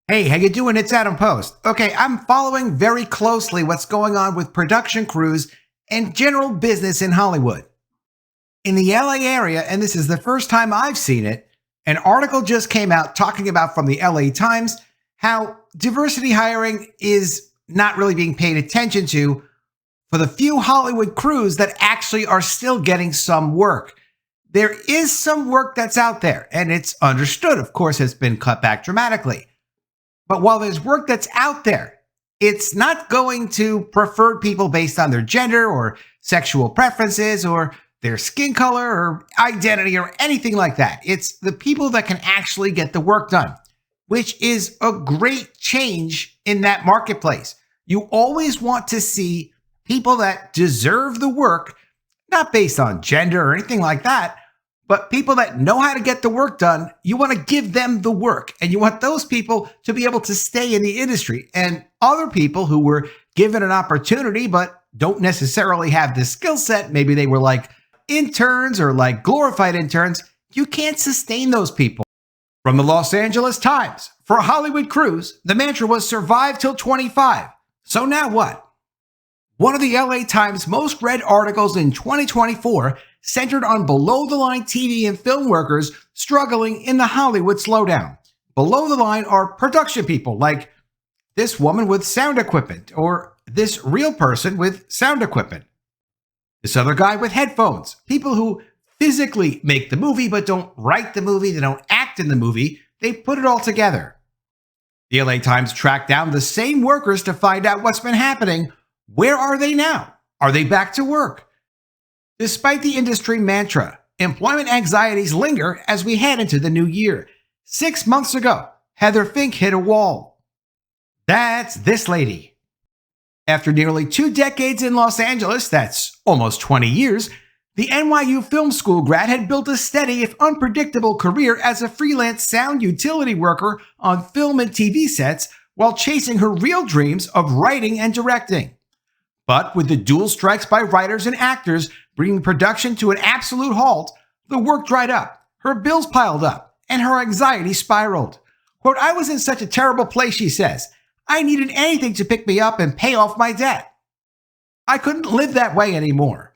Hey, how you doing? It's Adam Post. Okay, I'm following very closely what's going on with production crews and general business in Hollywood. In the LA area, and this is the first time I've seen it, an article just came out talking about from the LA Times how diversity hiring is not really being paid attention to for the few Hollywood crews that actually are still getting some work. There is some work that's out there, and it's understood, of course, has been cut back dramatically. But while there's work that's out there, it's not going to preferred people based on their gender or sexual preferences or their skin color or identity or anything like that. It's the people that can actually get the work done, which is a great change in that marketplace. You always want to see people that deserve the work, not based on gender or anything like that, but people that know how to get the work done. You want to give them the work, and you want those people to be able to stay in the industry. And other people who were given an opportunity but don't necessarily have the skill set, maybe they were like interns or like glorified interns, you can't sustain those people. From the Los Angeles Times, for Hollywood crews, the mantra was survive till 25. So now what? One of the LA Times most read articles in 2024 centered on below-the-line TV and film workers struggling in the Hollywood slowdown. Below the line are production people like this woman with sound equipment or this real person with sound equipment. This other guy with headphones, people who physically make the movie but don't write the movie, they don't act in the movie, they put it all together. The LA Times tracked down the same workers to find out what's been happening. Where are they now? Are they back to work? Despite the industry mantra, employment anxieties linger as we head into the new year. 6 months ago, Heather Fink hit a wall. That's this lady. After nearly 2 decades in Los Angeles, that's almost 20 years, the NYU Film School grad had built a steady, if unpredictable, career as a freelance sound utility worker on film and TV sets while chasing her real dreams of writing and directing. But with the dual strikes by writers and actors bringing production to an absolute halt, the work dried up, her bills piled up, and her anxiety spiraled. Quote, I was in such a terrible place, she says. I needed anything to pick me up and pay off my debt. I couldn't live that way anymore.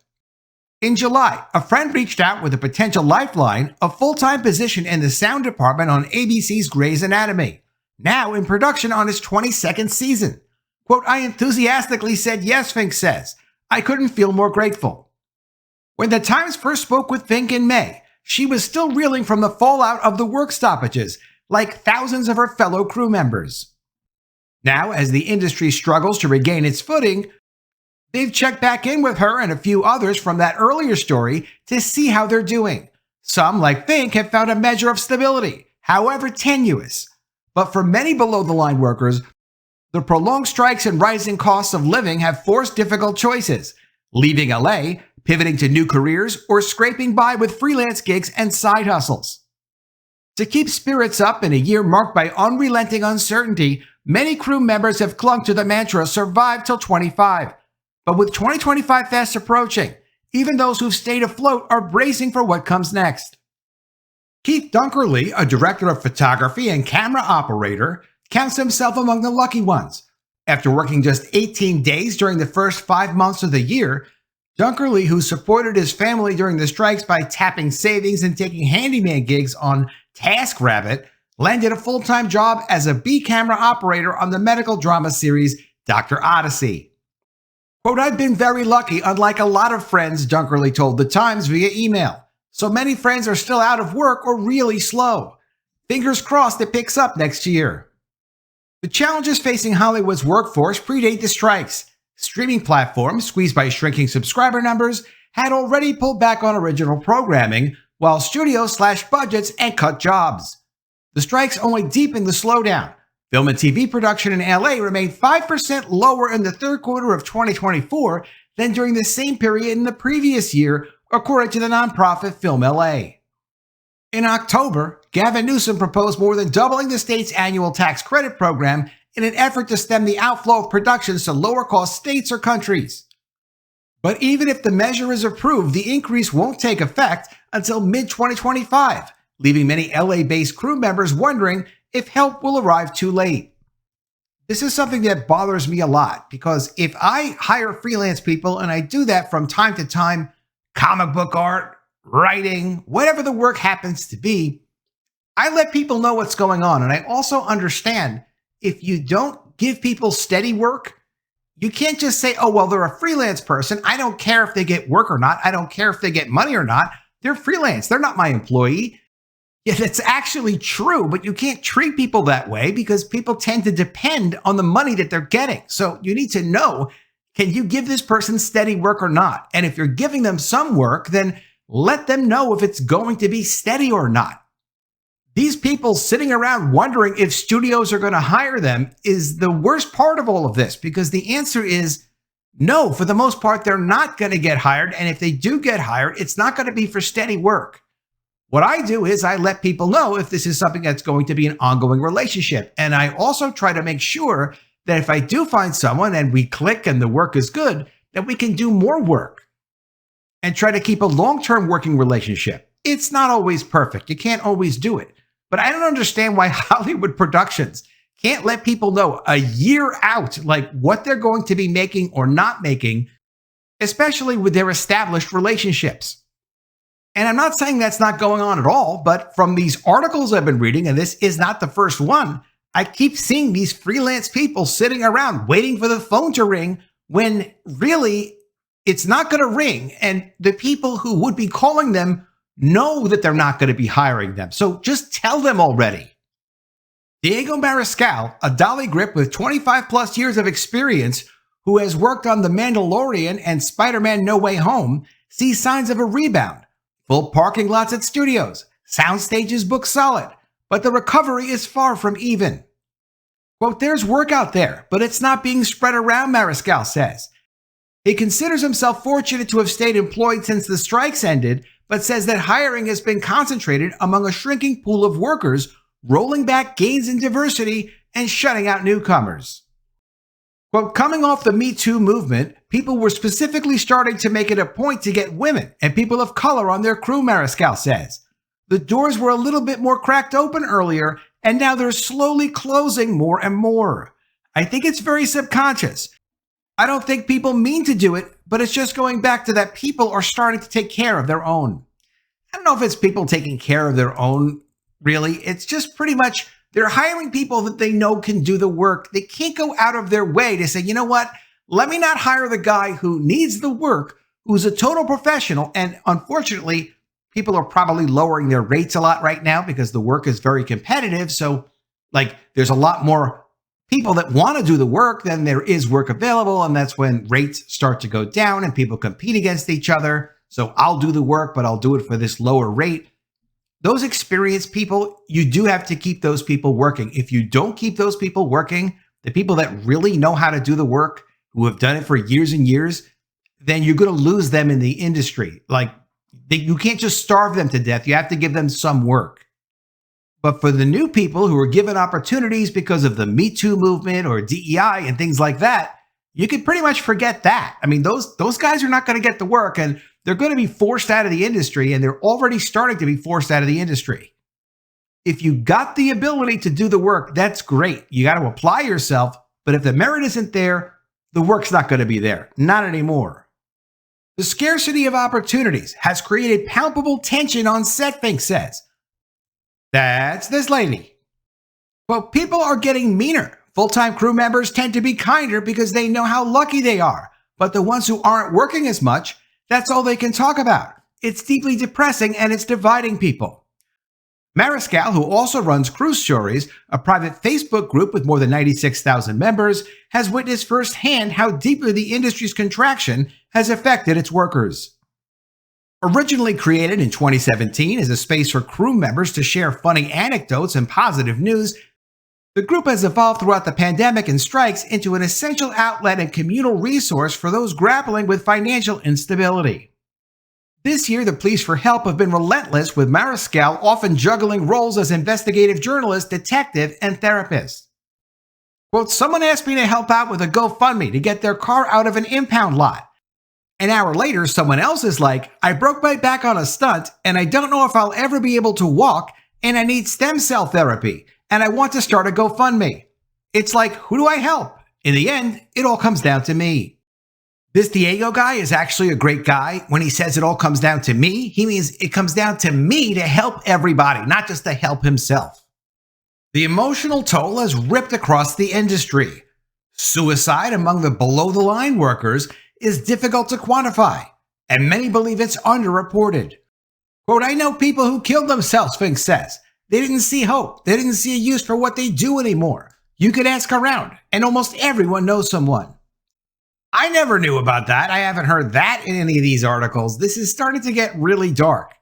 In July, a friend reached out with a potential lifeline, a full-time position in the sound department on ABC's Grey's Anatomy, now in production on its 22nd season. Quote, I enthusiastically said yes, Fink says. I couldn't feel more grateful. When the Times first spoke with Fink in May, she was still reeling from the fallout of the work stoppages, like thousands of her fellow crew members. Now, as the industry struggles to regain its footing, they've checked back in with her and a few others from that earlier story to see how they're doing. Some, like Fink, have found a measure of stability, however tenuous. But for many below-the-line workers, the prolonged strikes and rising costs of living have forced difficult choices, leaving LA, pivoting to new careers, or scraping by with freelance gigs and side hustles. To keep spirits up in a year marked by unrelenting uncertainty, many crew members have clung to the mantra, survive till 25. But with 2025 fast approaching, even those who've stayed afloat are bracing for what comes next. Keith Dunkerley, a director of photography and camera operator, counts himself among the lucky ones. After working just 18 days during the first 5 months of the year, Dunkerley, who supported his family during the strikes by tapping savings and taking handyman gigs on TaskRabbit, landed a full-time job as a B camera operator on the medical drama series Dr. Odyssey. Quote, I've been very lucky, unlike a lot of friends, Dunkerley told the Times via email. So many friends are still out of work or really slow. Fingers crossed it picks up next year. The challenges facing Hollywood's workforce predate the strikes. Streaming platforms, squeezed by shrinking subscriber numbers, had already pulled back on original programming, while studios slashed budgets and cut jobs. The strikes only deepened the slowdown. Film and TV production in LA remained 5% lower in the third quarter of 2024 than during the same period in the previous year, according to the nonprofit Film LA. In October, Gavin Newsom proposed more than doubling the state's annual tax credit program in an effort to stem the outflow of productions to lower-cost states or countries. But even if the measure is approved, the increase won't take effect until mid-2025, leaving many LA-based crew members wondering if help will arrive too late. This is something that bothers me a lot because if I hire freelance people and I do that from time to time, comic book art, writing, whatever the work happens to be, I let people know what's going on. And I also understand if you don't give people steady work, you can't just say, oh, well, they're a freelance person. I don't care if they get work or not. I don't care if they get money or not. They're freelance. They're not my employee. Yeah, that's actually true, but you can't treat people that way because people tend to depend on the money that they're getting. So you need to know, can you give this person steady work or not? And if you're giving them some work, then let them know if it's going to be steady or not. These people sitting around wondering if studios are going to hire them is the worst part of all of this because the answer is no, for the most part, they're not going to get hired. And if they do get hired, it's not going to be for steady work. What I do is I let people know if this is something that's going to be an ongoing relationship. And I also try to make sure that if I do find someone and we click and the work is good, that we can do more work and try to keep a long-term working relationship. It's not always perfect. You can't always do it. But I don't understand why Hollywood productions can't let people know a year out, like what they're going to be making or not making, especially with their established relationships. And I'm not saying that's not going on at all, but from these articles I've been reading, and this is not the first one, I keep seeing these freelance people sitting around waiting for the phone to ring when really it's not going to ring. And the people who would be calling them know that they're not going to be hiring them. So just tell them already. Diego Mariscal, a dolly grip with 25 plus years of experience who has worked on The Mandalorian and Spider-Man No Way Home, sees signs of a rebound. Full parking lots at studios, sound stages booked solid, but the recovery is far from even. Quote, there's work out there, but it's not being spread around, Mariscal says. He considers himself fortunate to have stayed employed since the strikes ended, but says that hiring has been concentrated among a shrinking pool of workers, rolling back gains in diversity and shutting out newcomers. Quote, coming off the Me Too movement, people were specifically starting to make it a point to get women and people of color on their crew, Mariscal says. The doors were a little bit more cracked open earlier, and now they're slowly closing more and more. I think it's very subconscious. I don't think people mean to do it, but it's just going back to that people are starting to take care of their own. I don't know if it's people taking care of their own, really. It's just pretty much they're hiring people that they know can do the work. They can't go out of their way to say, you know what? Let me not hire the guy who needs the work, who's a total professional. And unfortunately, people are probably lowering their rates a lot right now because the work is very competitive. So there's a lot more people that want to do the work than there is work available. And that's when rates start to go down and people compete against each other. So I'll do the work, but I'll do it for this lower rate. Those experienced people, you do have to keep those people working. If you don't keep those people working, the people that really know how to do the work, who have done it for years and years, then you're going to lose them in the industry. You can't just starve them to death. You have to give them some work. But for the new people who are given opportunities because of the Me Too movement or DEI and things like that, you can pretty much forget that. I mean, those guys are not going to get the work, and they're going to be forced out of the industry, and they're already starting to be forced out of the industry. If you got the ability to do the work, that's great. You got to apply yourself, but if the merit isn't there, the work's not going to be there. Not anymore. The scarcity of opportunities has created palpable tension on set, Fink says. That's this lady. Well, people are getting meaner. Full-time crew members tend to be kinder because they know how lucky they are. But the ones who aren't working as much, that's all they can talk about. It's deeply depressing and it's dividing people. Mariscal, who also runs Cruise Stories, a private Facebook group with more than 96,000 members, has witnessed firsthand how deeply the industry's contraction has affected its workers. Originally created in 2017 as a space for crew members to share funny anecdotes and positive news, the group has evolved throughout the pandemic and strikes into an essential outlet and communal resource for those grappling with financial instability. This year, the pleas for help have been relentless, with Mariscal often juggling roles as investigative journalist, detective, and therapist. Quote, someone asked me to help out with a GoFundMe to get their car out of an impound lot. An hour later, someone else is like, I broke my back on a stunt, and I don't know if I'll ever be able to walk, and I need stem cell therapy. and I want to start a GoFundMe. It's like, who do I help? In the end, it all comes down to me. This Diego guy is actually a great guy. When he says it all comes down to me, he means it comes down to me to help everybody, not just to help himself. The emotional toll has ripped across the industry. Suicide among the below-the-line workers is difficult to quantify, and many believe it's underreported. Quote, I know people who killed themselves, Fink says. They didn't see hope. They didn't see a use for what they do anymore. You could ask around, and almost everyone knows someone. I never knew about that. I haven't heard that in any of these articles. This is starting to get really dark.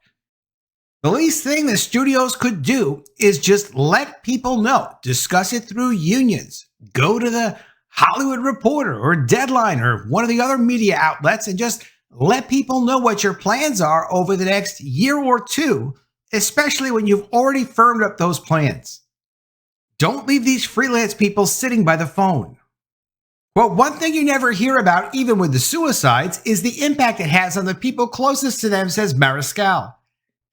The least thing the studios could do is just let people know. Discuss it through unions. Go to the Hollywood Reporter or Deadline or one of the other media outlets and just let people know what your plans are over the next year or two, especially when you've already firmed up those plans. Don't leave these freelance people sitting by the phone. Well, one thing you never hear about, even with the suicides, is the impact it has on the people closest to them, says Mariscal.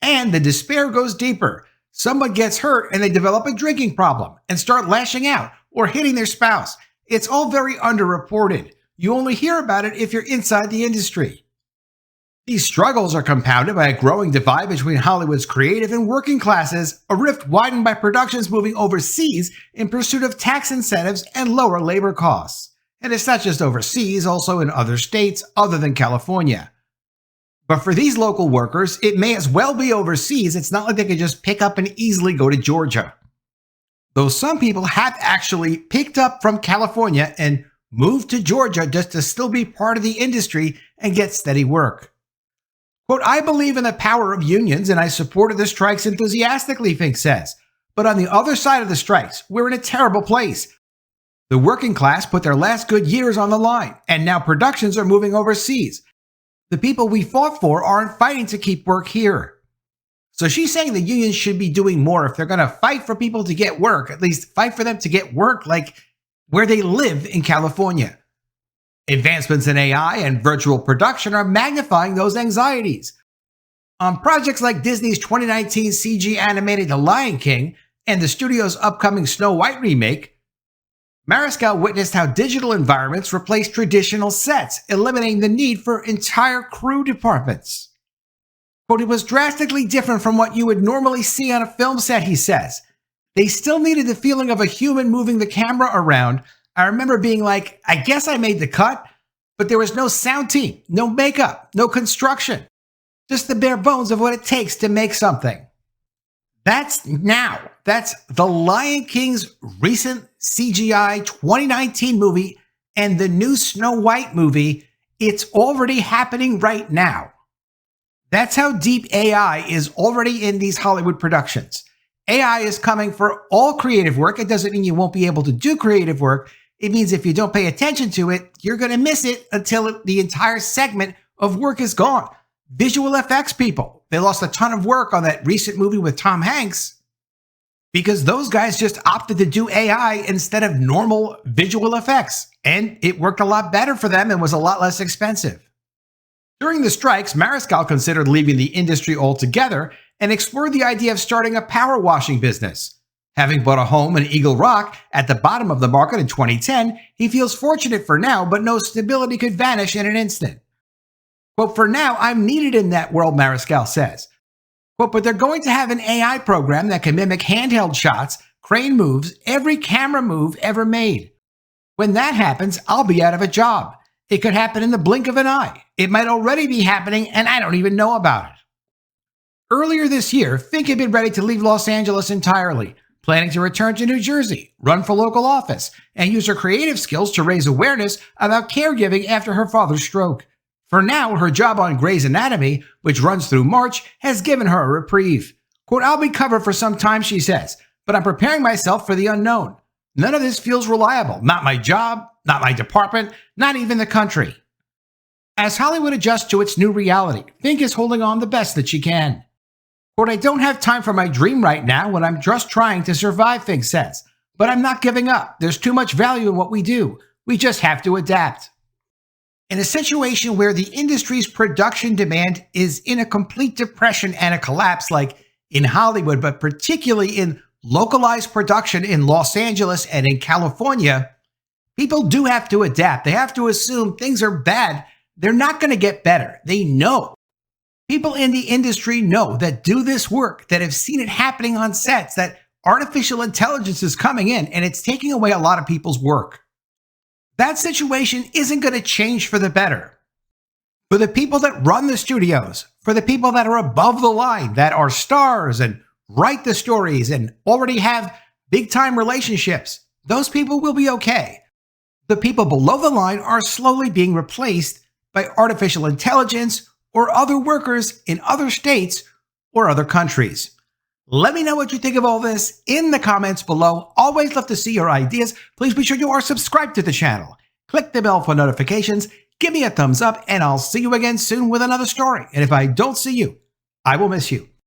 And the despair goes deeper. Someone gets hurt and they develop a drinking problem and start lashing out or hitting their spouse. It's all very underreported. You only hear about it if you're inside the industry. These struggles are compounded by a growing divide between Hollywood's creative and working classes, a rift widened by productions moving overseas in pursuit of tax incentives and lower labor costs. And it's not just overseas, also in other states other than California. But for these local workers, it may as well be overseas. It's not like they could just pick up and easily go to Georgia. Though some people have actually picked up from California and moved to Georgia just to still be part of the industry and get steady work. Quote, I believe in the power of unions and I supported the strikes enthusiastically, Fink says. But on the other side of the strikes, we're in a terrible place. The working class put their last good years on the line, and now productions are moving overseas. The people we fought for aren't fighting to keep work here. So she's saying the unions should be doing more. If they're going to fight for people to get work, at least fight for them to get work like where they live in California. Advancements in AI and virtual production are magnifying those anxieties. On projects like Disney's 2019 CG animated The Lion King and the studio's upcoming Snow White remake, Mariscal witnessed how digital environments replaced traditional sets, eliminating the need for entire crew departments. Quote, it was drastically different from what you would normally see on a film set, he says. They still needed the feeling of a human moving the camera around. I remember being like, I guess I made the cut, but there was no sound team, no makeup, no construction. Just the bare bones of what it takes to make something. That's now. That's The Lion King's recent CGI 2019 movie and the new Snow White movie. It's already happening right now. That's how deep AI is already in these Hollywood productions. AI is coming for all creative work. It doesn't mean you won't be able to do creative work. It means if you don't pay attention to it, you're going to miss it until the entire segment of work is gone. Visual effects people, they lost a ton of work on that recent movie with Tom Hanks because those guys just opted to do AI instead of normal visual effects. And it worked a lot better for them and was a lot less expensive. During the strikes, Mariscal considered leaving the industry altogether and explored the idea of starting a power washing business. Having bought a home in Eagle Rock at the bottom of the market in 2010, he feels fortunate for now, but knows stability could vanish in an instant. Quote, for now, I'm needed in that world, Mariscal says. Quote, but they're going to have an AI program that can mimic handheld shots, crane moves, every camera move ever made. When that happens, I'll be out of a job. It could happen in the blink of an eye. It might already be happening, and I don't even know about it. Earlier this year, Fink had been ready to leave Los Angeles entirely, planning to return to New Jersey, run for local office, and use her creative skills to raise awareness about caregiving after her father's stroke. For now, her job on Grey's Anatomy, which runs through March, has given her a reprieve. Quote, I'll be covered for some time, she says, but I'm preparing myself for the unknown. None of this feels reliable. Not my job, not my department, not even the country. As Hollywood adjusts to its new reality, Fink is holding on the best that she can. Quote, I don't have time for my dream right now when I'm just trying to survive, Fink says. But I'm not giving up. There's too much value in what we do. We just have to adapt. In a situation where the industry's production demand is in a complete depression and a collapse, like in Hollywood, but particularly in localized production in Los Angeles and in California, people do have to adapt. They have to assume things are bad. They're not going to get better. They know. People in the industry know that do this work, that have seen it happening on sets, that artificial intelligence is coming in and it's taking away a lot of people's work. That situation isn't going to change for the better. For the people that run the studios, for the people that are above the line, that are stars and write the stories and already have big time relationships, those people will be okay. The people below the line are slowly being replaced by artificial intelligence or other workers in other states or other countries. Let me know what you think of all this in the comments below. Always love to see your ideas. Please be sure you are subscribed to the channel. Click the bell for notifications. Give me a thumbs up, and I'll see you again soon with another story. And if I don't see you, I will miss you.